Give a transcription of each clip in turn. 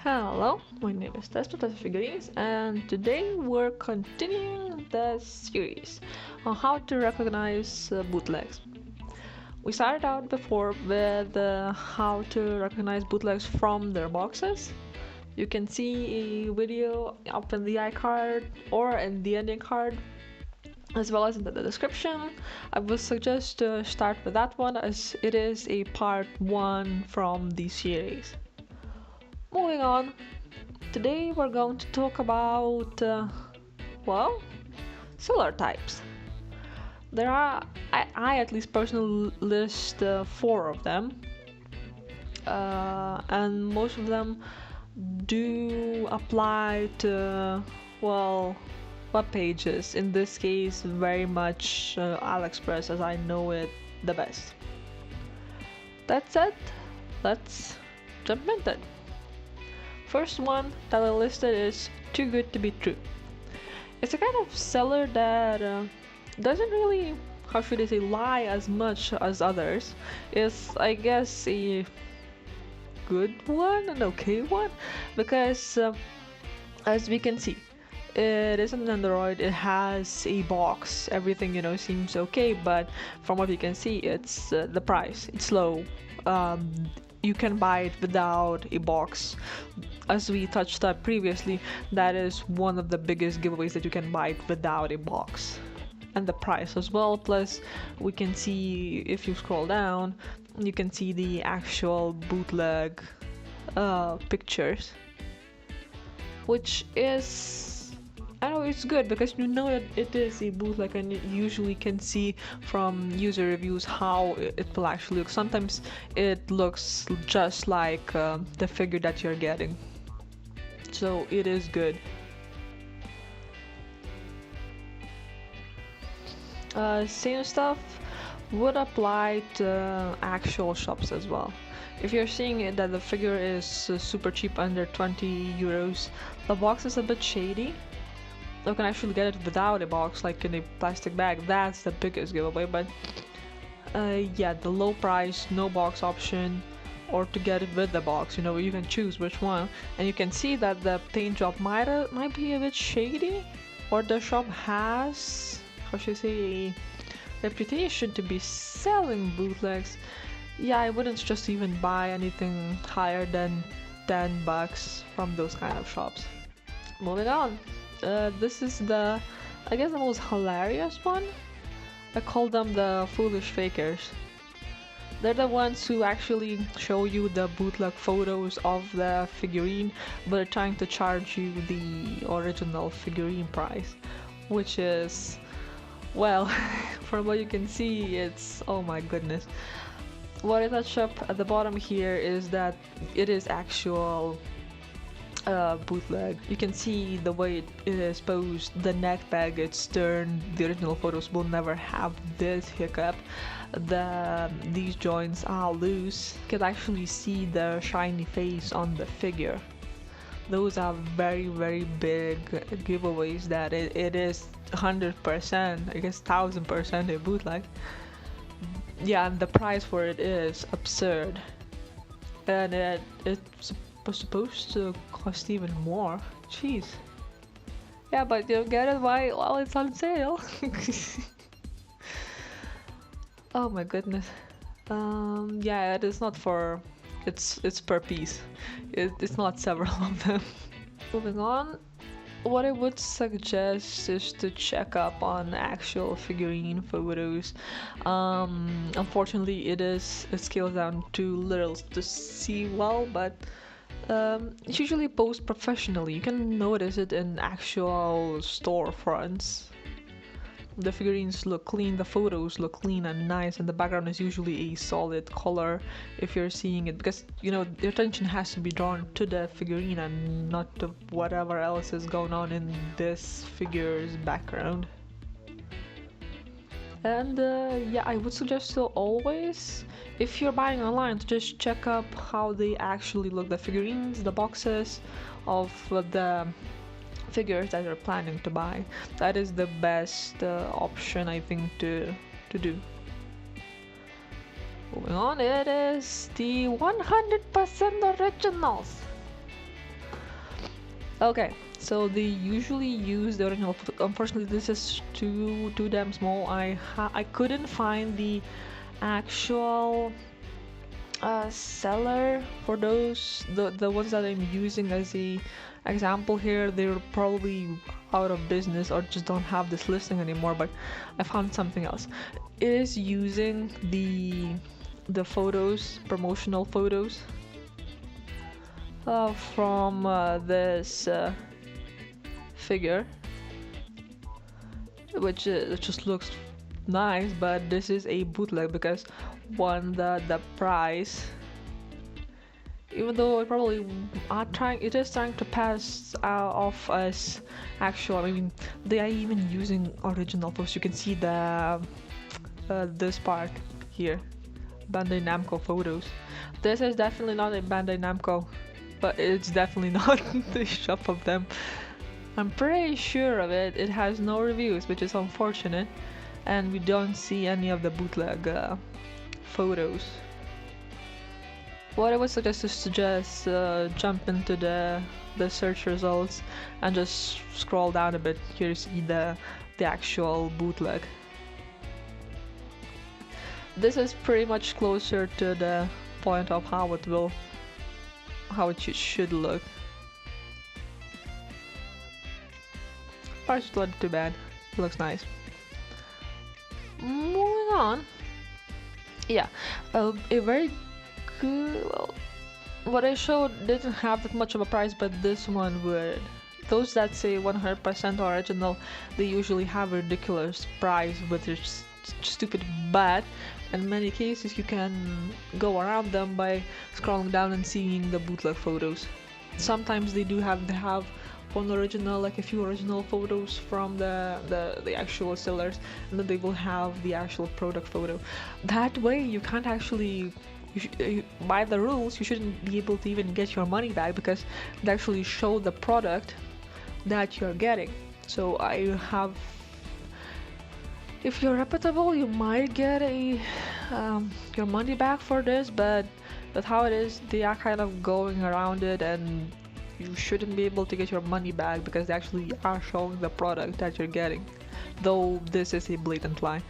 Hello, my name is Test Figurines, and today we're continuing the series on how to recognize bootlegs. We started out before with how to recognize bootlegs from their boxes. You can see a video up in the iCard or in the ending card, as well as in the description. I would suggest to start with that one as it is a part 1 from the series. Moving on, today we're going to talk about, well, solar types. There are, I at least personally list 4 of them, and most of them do apply to, well, web pages. In this case, very much AliExpress, as I know it the best. That said, let's jump into it. First one that I listed is Too Good to Be True. It's a kind of seller that doesn't really, how should I say, lie as much as others. It's, I guess, a good one, an okay one, because as we can see, it is an Android, it has a box, everything seems okay, but from what you can see, it's the price, it's low. You can buy it without a box. As we touched up previously, that is one of the biggest giveaways, that you can buy it without a box. And the price as well, plus we can see, if you scroll down, you can see the actual bootleg pictures, which is, I know it's good because you know that it is a bootleg, and you usually can see from user reviews how it will actually look. Sometimes it looks just like the figure that you're getting, so it is good. Same stuff would apply to actual shops as well. If you're seeing it that the figure is super cheap, under 20 euros, the box is a bit shady. You can actually get it without a box, like in a plastic bag. That's the biggest giveaway. But yeah, the low price, no box option, or to get it with the box, you can choose which one. And you can see that the paint job might be a bit shady, or the shop has, how should I say, a reputation to be selling bootlegs. Yeah, I wouldn't just even buy anything higher than 10 bucks from those kind of shops. Moving on. This is I guess the most hilarious one. I call them the foolish fakers. They're the ones who actually show you the bootleg photos of the figurine, but are trying to charge you the original figurine price, which is, well, from what you can see, it's, oh my goodness. What I touched up at the bottom here is that it is actual bootleg. You can see the way it is posed, the neck bag, it's turned. The original photos will never have this hiccup. These joints are loose. You can actually see the shiny face on the figure. Those are very, very big giveaways that it is 100%, I guess 1000% a bootleg. Yeah, and the price for it is absurd. And it's supposed to cost even more. Jeez. Yeah, but you get it while it's on sale. Oh my goodness. Yeah, it is not for. It's per piece. It's not several of them. Moving on. What I would suggest is to check up on actual figurine photos. Unfortunately, it scales down too little to see well, but it's usually posed professionally. You can notice it in actual storefronts. The figurines look clean, the photos look clean and nice, and the background is usually a solid color if you're seeing it, because your attention has to be drawn to the figurine and not to whatever else is going on in this figure's background. And yeah, I would suggest to always, if you're buying online, to just check up how they actually look, the figurines, the boxes of the figures that you're planning to buy. That is the best option, I think, to do. Moving on, it is the 100% originals. Okay, so they usually use the original photo. Unfortunately, this is too damn small. I couldn't find the actual seller for those. The ones that I'm using as a example here, they're probably out of business or just don't have this listing anymore. But I found something else. It is using the photos, promotional photos from this figure, which it just looks nice, but this is a bootleg because one, the price, even though it is trying to pass off as actual. I mean, they are even using original photos. You can see the this part here, Bandai Namco photos. This is definitely not a Bandai Namco, but it's definitely not the shop of them. I'm pretty sure of it. It has no reviews, which is unfortunate, and we don't see any of the bootleg photos. What I would suggest is to just jump into the search results and just scroll down a bit. Here you see the actual bootleg. This is pretty much closer to the point of how it should look. Price is not too bad. It looks nice. Moving on. Yeah, a very good. Well, what I showed didn't have that much of a price, but this one would. Those that say 100% original, they usually have a ridiculous price, which is stupid. But in many cases, you can go around them by scrolling down and seeing the bootleg photos. Sometimes they have one original, like a few original photos from the actual sellers, and then they will have the actual product photo. That way you can't actually, by the rules, you shouldn't be able to even get your money back because they actually show the product that you're getting. So if you're reputable, you might get your money back for this, but how it is, they are kind of going around it, and you shouldn't be able to get your money back because they actually are showing the product that you're getting, though this is a blatant lie.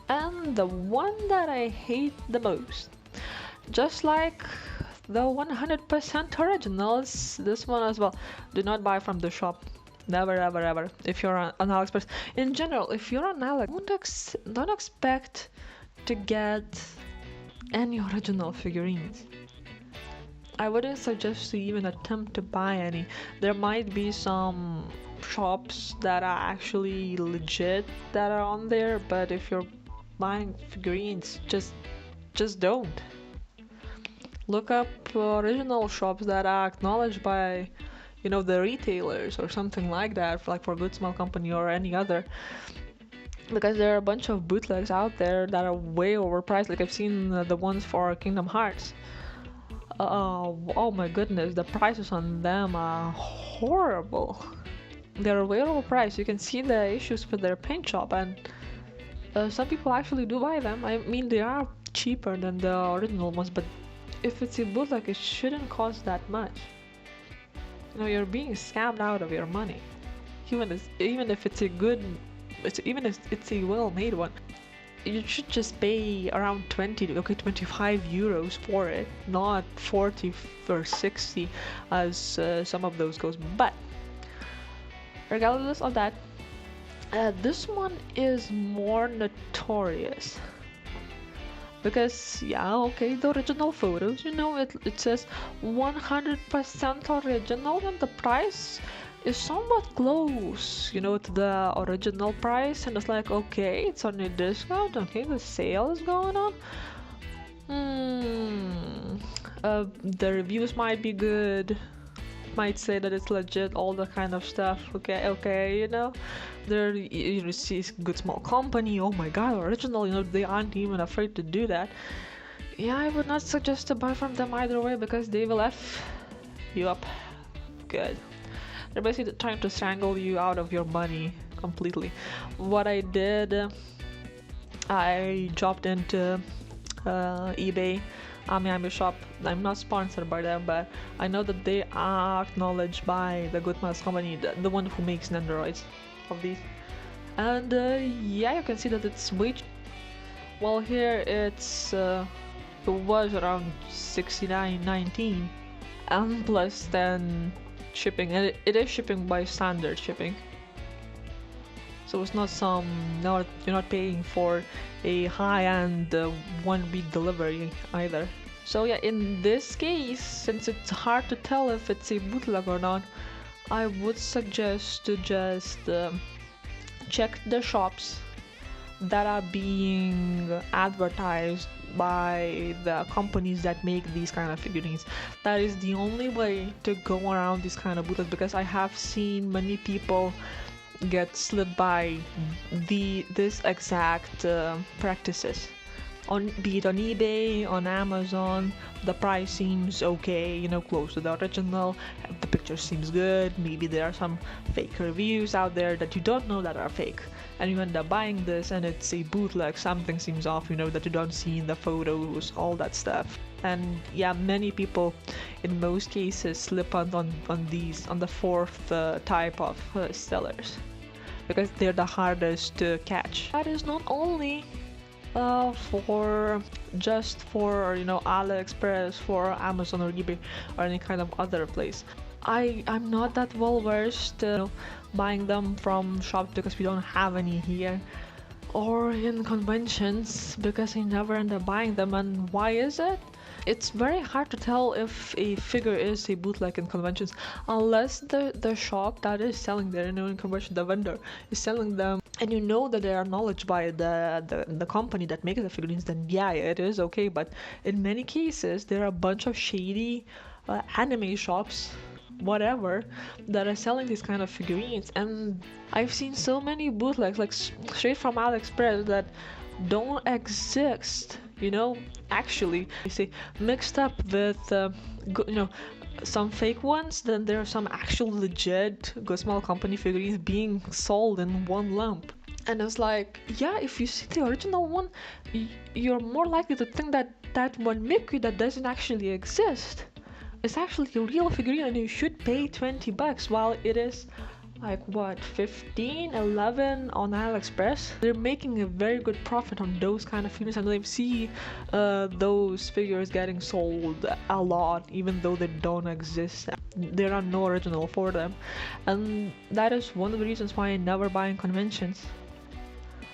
And the one that I hate the most, just like the 100% originals, this one as well, do not buy from the shop. Never, ever, ever. If you're on AliExpress, in general, if you're on AliExpress, don't expect to get any original figurines. I wouldn't suggest to even attempt to buy any. There might be some shops that are actually legit that are on there, but if you're buying figurines, just don't. Look up original shops that are acknowledged by, the retailers or something like that, like for Good Small Company or any other. Because there are a bunch of bootlegs out there that are way overpriced. Like I've seen the ones for Kingdom Hearts. Oh my goodness, the prices on them are horrible. They're way overpriced. You can see the issues with their paint shop, and some people actually do buy them. I mean, they are cheaper than the original ones, but if it's a bootleg, it shouldn't cost that much. You're being scammed out of your money. Even if it's a good, even if it's a well-made one, you should just pay around 25 euros for it, not 40 or 60 as some of those goes. But regardless of that, this one is more notorious because, yeah, okay, the original photos, it says 100% original, and the price is somewhat close, to the original price, and it's like, okay, it's on a discount, okay, the sale is going on. The reviews might be good, might say that it's legit, all the kind of stuff. Okay, there you see Good Small Company, oh my god, original, they aren't even afraid to do that. Yeah, I would not suggest to buy from them either way because they will F you up good. They're basically trying to strangle you out of your money completely. What I did, I dropped into eBay Ami shop. I'm not sponsored by them, but I know that they are acknowledged by the Good Miles company, the one who makes Nendoroids of these. And yeah, you can see that it's way. Well, here it was around 69.19, and plus then shipping, and it is shipping by standard shipping. So it's not you're not paying for a high-end one-week delivery either. So yeah, in this case, since it's hard to tell if it's a bootleg or not, I would suggest to just check the shops that are being advertised by the companies that make these kind of figurines. That is the only way to go around these kind of bootlegs, because I have seen many people get slipped by this exact practices. Be it on eBay, on Amazon, the price seems okay, you know, close to the original, the picture seems good, maybe there are some fake reviews out there that you don't know that are fake, and you end up buying this and it's a bootleg, something seems off, you know, that you don't see in the photos, all that stuff. And yeah, many people in most cases slip on the fourth type of sellers, because they're the hardest to catch. That is not only for you know, AliExpress, for Amazon or eBay or any kind of other place. I'm not that well versed you know, buying them from shops, because we don't have any here, or in conventions, because I never end up buying them. And why is it? It's very hard to tell if a figure is a bootleg in conventions, unless the shop that is selling there, you know, in convention, the vendor is selling them, and you know that they are acknowledged by the company that makes the figurines, then yeah, it is okay. But in many cases, there are a bunch of shady anime shops, whatever, that are selling these kind of figurines, and I've seen so many bootlegs, like straight from AliExpress, that don't exist, you know, actually. You see, mixed up with you know, some fake ones, then there are some actual legit Good Smile Company figurines being sold in one lump. And it's like, yeah, if you see the original one, you're more likely to think that that one Mickey that doesn't actually exist is actually a real figurine, and you should pay 20 bucks, while it is like what, 15, 11 on AliExpress. They're making a very good profit on those kind of figures, and they see those figures getting sold a lot, even though they don't exist. There are no original for them, and that is one of the reasons why I never buy in conventions.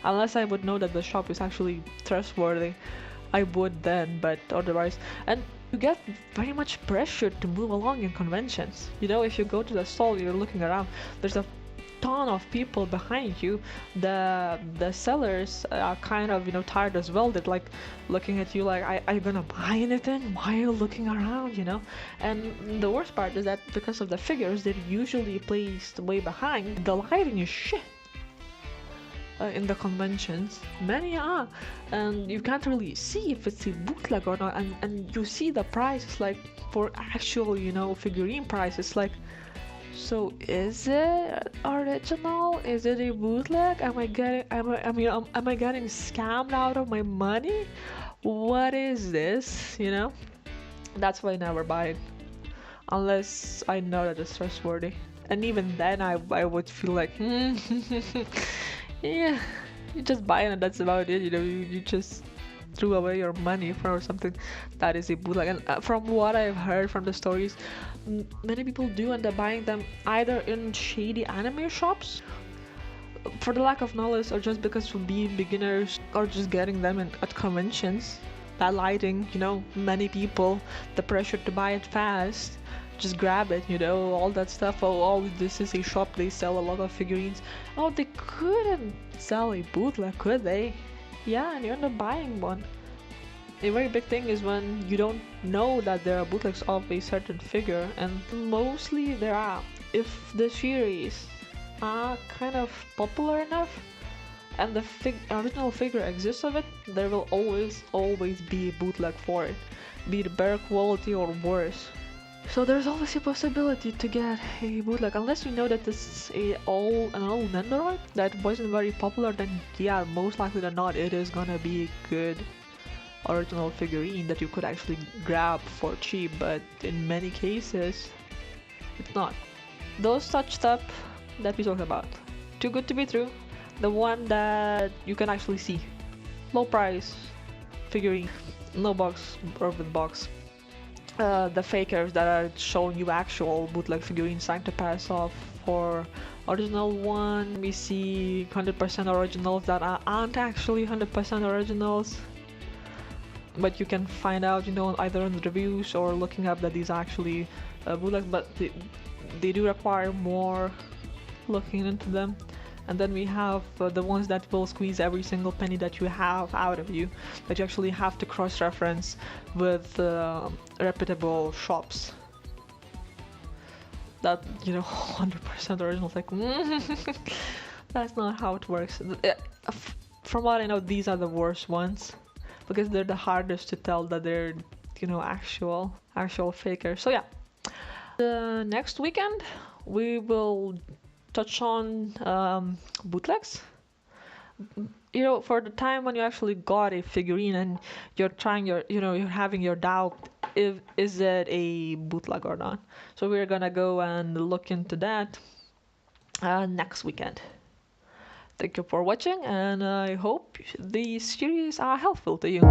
Unless I would know that the shop is actually trustworthy, I would then, but otherwise. And you get very much pressured to move along in conventions. You know, if you go to the stall, you're looking around, there's a ton of people behind you. The sellers are kind of, you know, tired as well. They're like looking at you like, are you gonna buy anything? Why are you looking around, you know? And the worst part is that because of the figures, they're usually placed way behind. The lighting is shit in the conventions, many are, and you can't really see if it's a bootleg or not, and you see the prices, like for actual, you know, figurine prices, like, so is it original? Is it a bootleg? Am I getting scammed out of my money? What is this, you know? That's why I never buy it, unless I know that it's trustworthy, and even then I would feel like yeah, you just buy it and that's about it, you know, you just threw away your money for something that is a bootleg. And from what I've heard from the stories, many people do end up buying them either in shady anime shops for the lack of knowledge, or just because of being beginners, or just getting them at conventions. Bad lighting, you know, many people, the pressure to buy it fast, just grab it, you know, all that stuff. Oh, this is a shop, they sell a lot of figurines. Oh, they couldn't sell a bootleg, could they? Yeah, and you end up buying one. A very big thing is when you don't know that there are bootlegs of a certain figure, and mostly there are. If the series are kind of popular enough, and the original figure exists of it, there will always be a bootleg for it, be it better quality or worse. So there's always a possibility to get a bootleg, unless you know that this is an old Nendoroid that wasn't very popular. Then yeah, most likely than not, it is gonna be good. original figurine that you could actually grab for cheap, but in many cases, it's not. Those touched up that we talked about. Too good to be true. The one that you can actually see. Low price figurine, no box or with box. The fakers that are showing you actual bootleg figurines trying to pass off for original one. We see 100% originals that aren't actually 100% originals, but you can find out, you know, either in the reviews or looking up that these are actually bootlegs, but they do require more looking into them. And then we have the ones that will squeeze every single penny that you have out of you, that you actually have to cross-reference with reputable shops. That, you know, 100% original, like, that's not how it works. From what I know, these are the worst ones, because they're the hardest to tell that they're, you know, actual fakers. So yeah, the next weekend we will touch on bootlegs. You know, for the time when you actually got a figurine and you're trying your, you know, you're having your doubt if is it a bootleg or not. So we're gonna go and look into that next weekend. Thank you for watching, and I hope these series are helpful to you.